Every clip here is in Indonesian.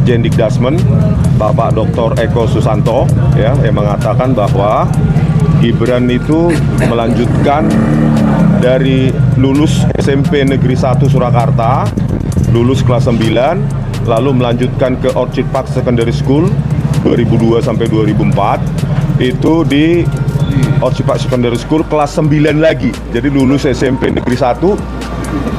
Ditjen Dikdasmen Bapak Dr. Eko Susanto ya, yang mengatakan bahwa Gibran itu melanjutkan dari lulus SMP Negeri 1 Surakarta, lulus kelas 9, lalu melanjutkan ke Orchid Park Secondary School 2002 sampai 2004. Itu di Orchid Park Secondary School kelas 9 lagi. Jadi lulus SMP Negeri 1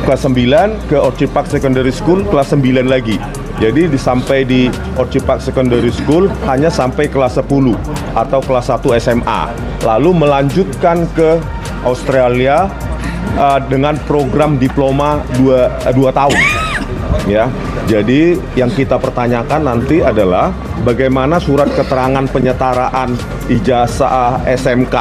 kelas 9 ke Orchid Park Secondary School kelas 9 lagi. Jadi sampai di Orchid Park Secondary School hanya sampai kelas 10 atau kelas 1 SMA. Lalu melanjutkan ke Australia dengan program diploma 2 tahun. Ya. Jadi yang kita pertanyakan nanti adalah bagaimana surat keterangan penyetaraan ijazah SMK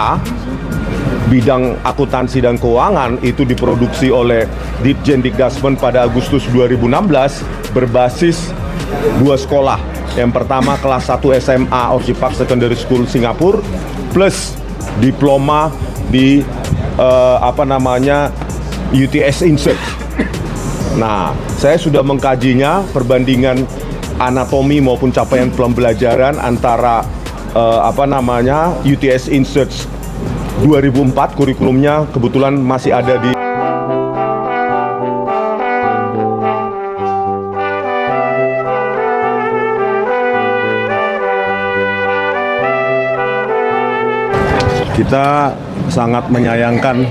bidang akuntansi dan keuangan itu diproduksi oleh Ditjen Dikdasmen pada Agustus 2016 berbasis 2 sekolah. Yang pertama kelas 1 SMA Orchid Park Secondary School Singapura plus diploma di UTS Insert. Nah, saya sudah mengkajinya perbandingan anatomi maupun capaian pembelajaran antara UTS Insert 2004 kurikulumnya kebetulan masih ada di kita sangat menyayangkan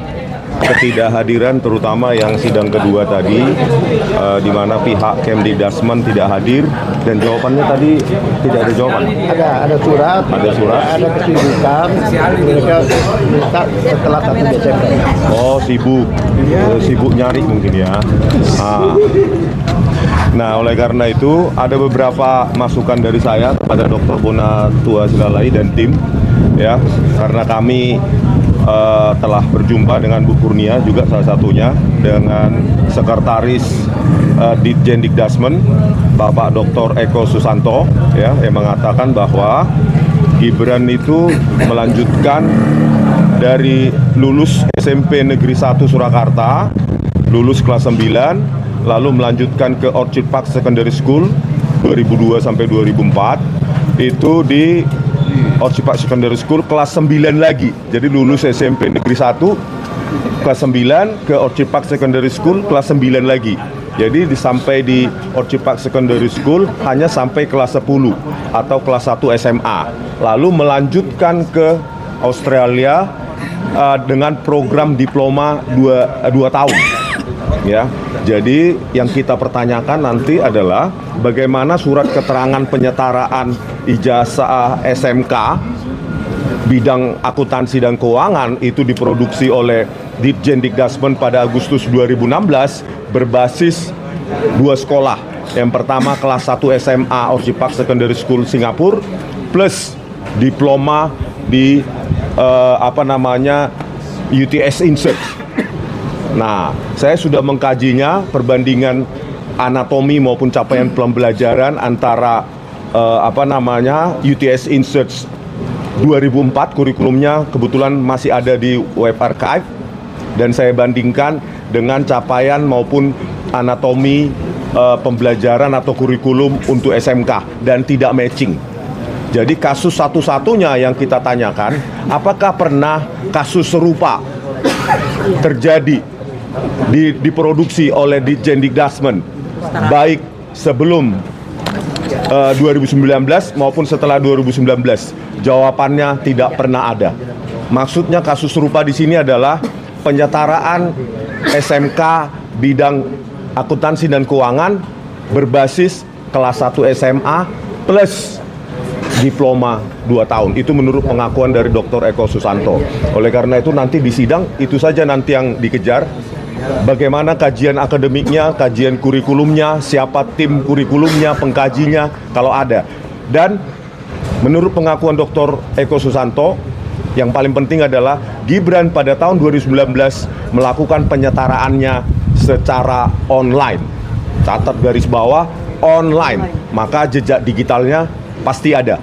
ketidakhadiran terutama yang sidang kedua tadi di mana pihak Kemdikdasmen tidak hadir dan jawabannya tadi tidak ada jawaban. Ada surat, ada kesibukan, mereka minta setelah 1 Desember. Oh, sibuk nyari mungkin ya. Nah, oleh karena itu ada beberapa masukan dari saya kepada Dr. Bonatua Silalai dan tim ya, karena kami telah berjumpa dengan Bu Kurnia juga salah satunya dengan Sekretaris Ditjen Dikdasmen Bapak Dr. Eko Susanto ya, yang mengatakan bahwa Gibran itu melanjutkan dari lulus SMP Negeri 1 Surakarta, lulus kelas 9, lalu melanjutkan ke Orchid Park Secondary School 2002 sampai 2004. Itu di Orchid Park Secondary School kelas 9 lagi. Jadi lulus SMP Negeri 1 kelas 9 ke Orchid Park Secondary School kelas 9 lagi. Jadi sampai di Orchid Park Secondary School hanya sampai kelas 10 atau kelas 1 SMA. Lalu melanjutkan ke Australia dengan program diploma 2 tahun. Ya. Jadi yang kita pertanyakan nanti adalah bagaimana surat keterangan penyetaraan ijazah SMK bidang akuntansi dan keuangan itu diproduksi oleh Ditjen Dikdasmen pada Agustus 2016 berbasis 2 sekolah. Yang pertama kelas 1 SMA Orchid Park Secondary School Singapura plus diploma di UTS Insert. Nah, saya sudah mengkajinya perbandingan anatomi maupun capaian pembelajaran antara UTS Insert 2004 kurikulumnya kebetulan masih ada di web archive dan saya bandingkan dengan capaian maupun anatomi pembelajaran atau kurikulum untuk SMK dan tidak matching. Jadi kasus satu-satunya yang kita tanyakan, apakah pernah kasus serupa terjadi diproduksi oleh Ditjen Dikdasmen baik sebelum 2019 maupun setelah 2019? Jawabannya tidak pernah ada. Maksudnya kasus serupa di sini adalah penyetaraan SMK bidang akuntansi dan keuangan berbasis kelas 1 SMA plus diploma 2 tahun. Itu menurut pengakuan dari Dr. Eko Susanto. Oleh karena itu nanti di sidang itu saja nanti yang dikejar. Bagaimana kajian akademiknya, kajian kurikulumnya, siapa tim kurikulumnya, pengkajinya kalau ada. Dan menurut pengakuan Dr. Eko Susanto, yang paling penting adalah Gibran pada tahun 2019 melakukan penyetaraannya secara online. Catat garis bawah, online. Maka jejak digitalnya pasti ada.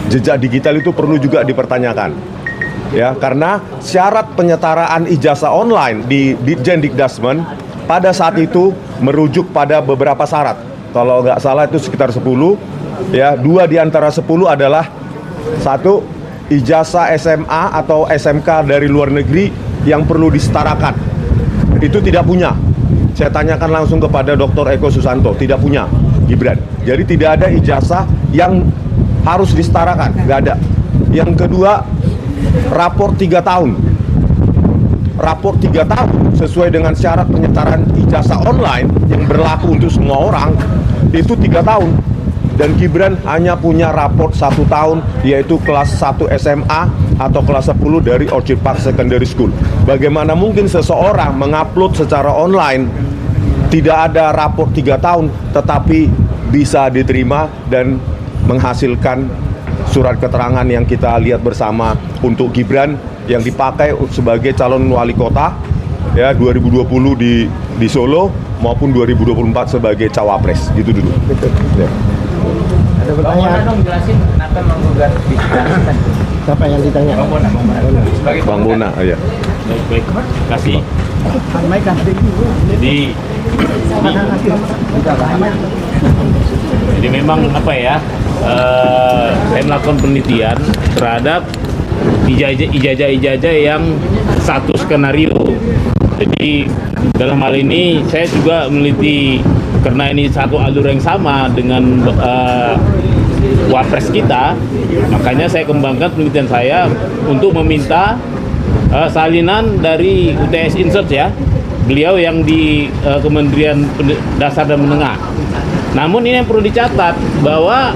Jejak digital itu perlu juga dipertanyakan. Ya, karena syarat penyetaraan ijazah online di Ditjen Dikdasmen pada saat itu merujuk pada beberapa syarat. kalau nggak salah itu sekitar 10, ya 2 di antara 10 adalah satu ijazah SMA atau SMK dari luar negeri yang perlu disetarakan. Itu tidak punya. Saya tanyakan langsung kepada Dr. Eko Susanto, tidak punya Gibran. Jadi tidak ada ijazah yang harus disetarakan, nggak ada. Yang kedua, rapor 3 tahun. Rapor 3 tahun sesuai dengan syarat penyetaraan ijazah online yang berlaku untuk semua orang itu 3 tahun. Dan Gibran hanya punya raport 1 tahun, yaitu kelas 1 SMA atau kelas 10 dari Orchid Park Secondary School. Bagaimana mungkin seseorang mengupload secara online tidak ada raport 3 tahun tetapi bisa diterima dan menghasilkan surat keterangan yang kita lihat bersama untuk Gibran yang dipakai sebagai calon wali kota ya 2020 di Solo maupun 2024 sebagai cawapres. Gitu dulu. Ya. Ada pertanyaan? Dong jelasin kenapa menggugat diskriminasi. Siapa yang ditanya? Bang Bona, ya. Baik, kasih. Jadi memang apa ya? Saya melakukan penelitian terhadap ijazah yang satu skenario. Jadi dalam hal ini saya juga meneliti karena ini satu alur yang sama dengan wapres kita, makanya saya kembangkan penelitian saya untuk meminta salinan dari UTS Insert ya, beliau yang di Kementerian Dasar dan Menengah. Namun ini yang perlu dicatat bahwa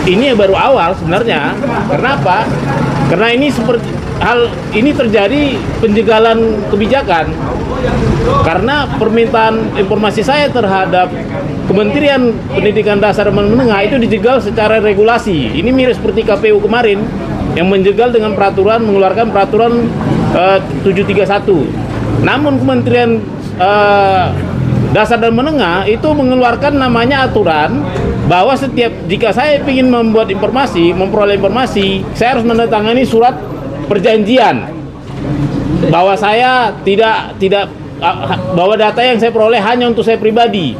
ini baru awal sebenarnya. Kenapa? Karena ini seperti hal ini terjadi penjagalan kebijakan. Karena permintaan informasi saya terhadap Kementerian Pendidikan Dasar dan Menengah itu dijegal secara regulasi. Ini mirip seperti KPU kemarin yang menjegal dengan peraturan, mengeluarkan peraturan 731. Namun Kementerian Dasar dan Menengah itu mengeluarkan namanya aturan bahwa jika saya ingin membuat informasi, memperoleh informasi, saya harus menandatangani surat perjanjian bahwa saya tidak bahwa data yang saya peroleh hanya untuk saya pribadi,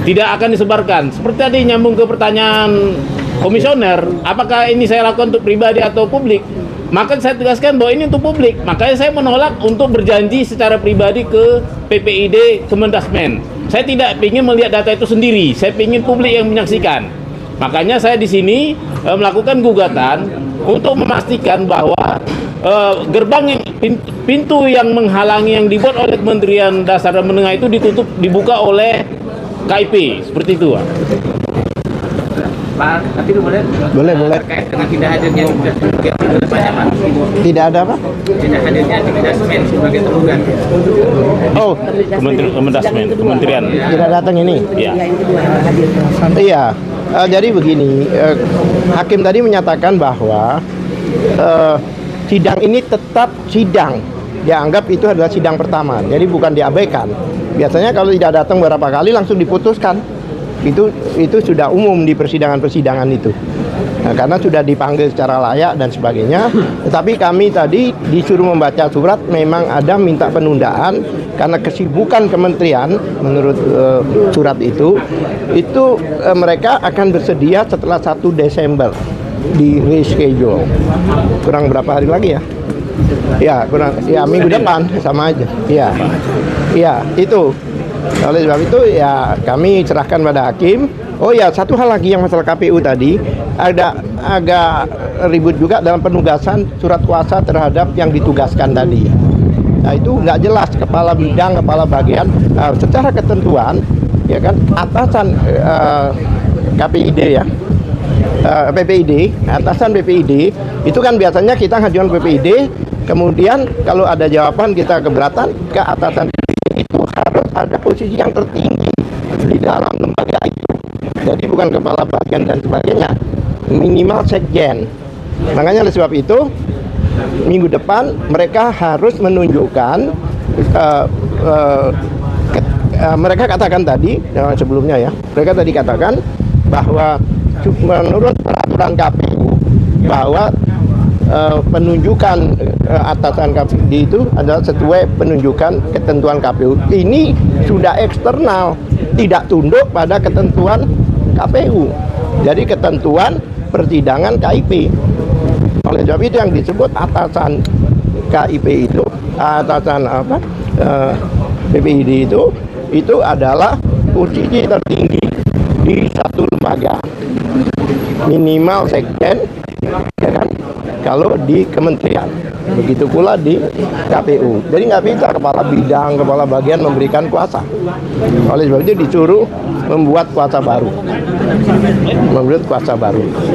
tidak akan disebarkan. Seperti tadi nyambung ke pertanyaan komisioner, apakah ini saya lakukan untuk pribadi atau publik? Maka saya tegaskan bahwa ini untuk publik. Makanya saya menolak untuk berjanji secara pribadi ke PPID Kemendasmen. Saya tidak ingin melihat data itu sendiri. Saya ingin publik yang menyaksikan. Makanya saya di sini melakukan gugatan untuk memastikan bahwa gerbang pintu yang menghalangi yang dibuat oleh Kementerian Dasar dan Menengah itu dibuka oleh KIP. Seperti itu, Pak. Pak, tapi boleh terkait dengan tidak hadirnya Tidak ada apa? tidak hadirnya Kemendasmen sebagai tergugat. Oh, Kementerian. tidak datang ini? Ya. Iya. Jadi begini, hakim tadi menyatakan bahwa sidang ini tetap sidang. Dianggap itu adalah sidang pertama. Jadi bukan diabaikan. Biasanya kalau tidak datang beberapa kali langsung diputuskan. Itu sudah umum di persidangan-persidangan itu. Nah, karena sudah dipanggil secara layak dan sebagainya. Tetapi kami tadi disuruh membaca surat, memang ada minta penundaan karena kesibukan kementerian menurut surat itu mereka akan bersedia setelah 1 Desember di reschedule. Kurang berapa hari lagi ya? Ya minggu depan sama aja. Iya, itu. Oleh sebab itu ya kami serahkan pada hakim. Oh ya, satu hal lagi yang masalah KPU tadi, ada agak ribut juga dalam penugasan surat kuasa terhadap yang ditugaskan tadi. Nah itu nggak jelas kepala bidang, kepala bagian. Secara ketentuan ya kan atasan KPID ya, PPID, atasan PPID itu kan biasanya kita ngajukan PPID, kemudian kalau ada jawaban kita keberatan ke atasan itu harus ada posisi yang tertinggi di dalam lembaga itu. Jadi bukan kepala bagian dan sebagainya, minimal sekjen. Makanya oleh sebab itu minggu depan mereka harus menunjukkan mereka katakan tadi sebelumnya ya, mereka tadi katakan bahwa menurut peraturan KPU bahwa penunjukan atasan KPU itu adalah sesuai penunjukan ketentuan KPU. Ini sudah eksternal, tidak tunduk pada ketentuan KPU. Jadi ketentuan persidangan KIP. Oleh sebab itu yang disebut atasan KIP itu, atasan PPID itu adalah posisi tertinggi di satu lembaga, minimal sekjen, ya kan? Kalau di kementerian, begitu pula di KPU. Jadi nggak bisa kepala bidang, kepala bagian memberikan kuasa. Oleh sebab itu disuruh membuat kuasa baru.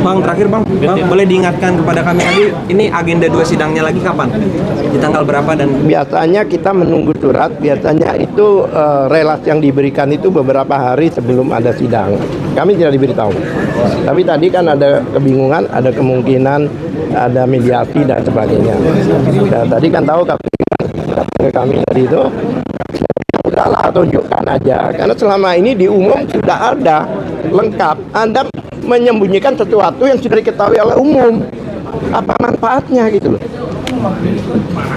Bang, terakhir bang, boleh diingatkan kepada kami lagi, ini agenda 2 sidangnya lagi kapan? Di tanggal berapa dan? Biasanya kita menunggu surat, biasanya itu relasi yang diberikan itu beberapa hari sebelum ada sidang. Kami tidak diberitahu. Tapi tadi kan ada kebingungan, ada kemungkinan ada mediasi dan sebagainya. Dan tadi kan tahu kami tadi itu, udahlah tunjukkan aja. Karena selama ini di umum sudah ada lengkap. Anda menyembunyikan sesuatu yang sudah diketahui oleh umum. Apa manfaatnya gitu loh?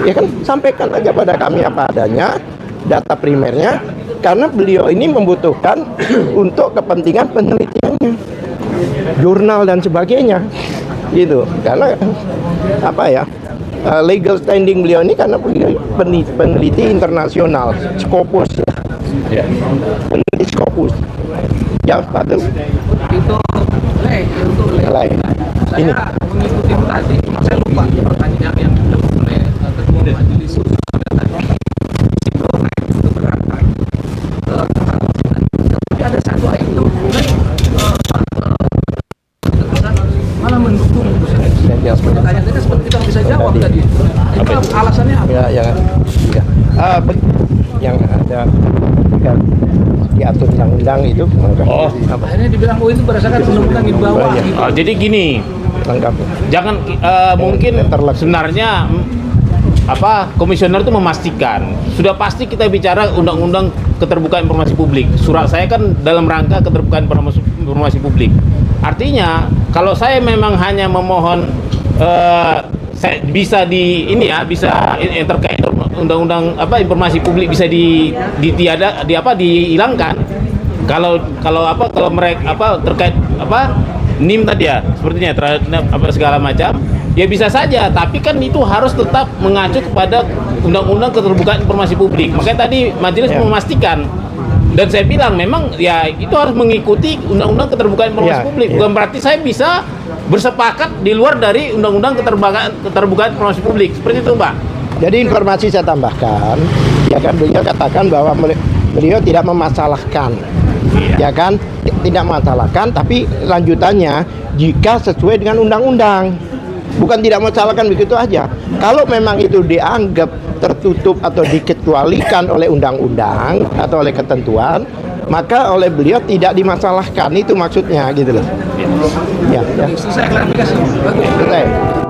Ya kan, sampaikan aja pada kami apa adanya, data primernya, karena beliau ini membutuhkan untuk kepentingan penelitiannya, jurnal dan sebagainya, gitu. Karena apa ya? Legal standing beliau ini karena peneliti internasional, Scopus ya. Peneliti Scopus. Ya, Pak. Itu untuk Lain. Ini saya mengikuti tadi, saya lupa pertanyaan yang oleh ketua majelis itu berangkat tapi ada satu itu malah mendukung pertanyaan tadi seperti kita bisa jawab tadi. Itu alasannya apa? ya. Yang ada diatur undang-undang itu. Oh. Akhirnya dibilang itu berdasarkan undang-undang di bawah. Iya. Gitu. Jadi gini, Lengkap. jangan mungkin sebenarnya komisioner itu memastikan sudah pasti kita bicara undang-undang keterbukaan informasi publik. Surat saya kan dalam rangka keterbukaan informasi publik. Artinya kalau saya memang hanya memohon saya bisa bisa terkait undang-undang informasi publik bisa dihilangkan. Kalau mereka terkait NIM tadi ya sepertinya segala macam ya bisa saja, tapi kan itu harus tetap mengacu kepada undang-undang keterbukaan informasi publik. Makanya tadi majelis memastikan, dan saya bilang memang ya itu harus mengikuti undang-undang keterbukaan informasi publik. Bukan berarti saya bisa bersepakat di luar dari undang-undang keterbukaan informasi publik. Seperti itu, Pak. Jadi informasi saya tambahkan, ya kan beliau katakan bahwa beliau tidak memasalahkan. Ya kan, tidak masalahkan, tapi lanjutannya jika sesuai dengan undang-undang, bukan tidak masalahkan begitu aja. Kalau memang itu dianggap tertutup atau dikecualikan oleh undang-undang atau oleh ketentuan, maka oleh beliau tidak dimasalahkan, itu maksudnya gitu loh. Ya. Selesai klarifikasi. Bagus. Selesai.